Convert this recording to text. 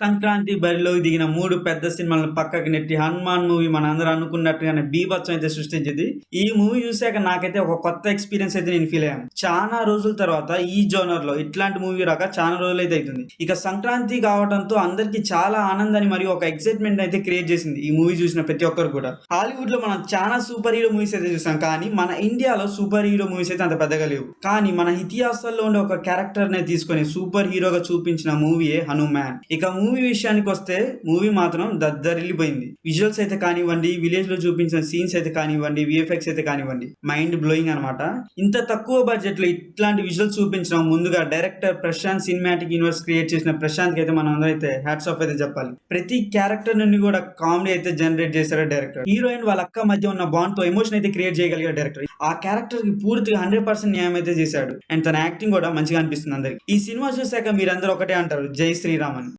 సంక్రాంతి బరిలోకి దిగిన 3 పెద్ద సినిమాలను పక్కకి నెట్టి 'హనుమాన్' మూవీ మనందరం అనుకున్నట్టుగానే బీభత్సం అయితే సృష్టించింది. ఈ మూవీ చూసాక నాకైతే ఒక కొత్త ఎక్స్‌పీరియన్స్ అయితే నేను ఫీల్ అయ్యాను. చానా రోజుల తర్వాత ఈ జోనర్‌లో ఇట్లాంటి మూవీ రాక చానా రోజులైతే అయితుంది. ఇక సంక్రాంతి కావడంతో అందరికీ చాలా ఆనందాన్ని మరియు ఒక ఎక్సైట్‌మెంట్ అయితే క్రియేట్ చేసింది ఈ మూవీ చూసిన ప్రతి ఒక్కరు కూడా. హాలీవుడ్‌లో మనం చానా సూపర్ హీరో మూవీస్ అయితే చూసాం. కానీ మన ఇండియాలో సూపర్ హీరో మూవీస్ అయితే అంత పెద్దగా లేవు. కానీ మన ఇతిహాసాల్లో ఉండే ఒక క్యారెక్టర్‌నే తీసుకొని సూపర్ హీరోగా చూపించిన మూవీయే 'హనుమాన్'. ఇక మూవీ విషయానికి వస్తే మూవీ మాత్రం దద్దరిల్లిపోయింది. విజువల్స్ అయితే కానివ్వండి, విలేజ్ లో చూపించిన సీన్స్ అయితే కానివ్వండి, విఎఫ్ఎక్స్ అయితే కానివ్వండి, మైండ్ బ్లోయింగ్ అనమాట. ఇంత తక్కువ బడ్జెట్ లో ఇట్లాంటి విజువల్స్ చూపించడం ముందుగా director Prashanth cinematic universe create చేసిన ప్రశాంత్ అయితే మనం అందరం అయితే హ్యాట్స్ ఆఫ్ అయితే చెప్పాలి. ప్రతి క్యారెక్టర్ నుండి కూడా కామెడీ అయితే జనరేట్ చేశారు డైరెక్టర్. హీరోయిన్ వాళ్ళ అక్క మధ్య ఉన్న బాండ్ తో ఎమోషన్ అయితే క్రియేట్ చేయగలిగారు డైరెక్టర్. ఆ క్యారెక్టర్ కి పూర్తిగా 100% న్యాయం అయితే చేశాడు. అండ్ తన యాక్టింగ్ కూడా మంచిగా అనిపిస్తుంది అందరికి. ఈ సినిమా చూసాక మీరందరూ ఒకటే అంటారు, జై శ్రీరామ్ అని.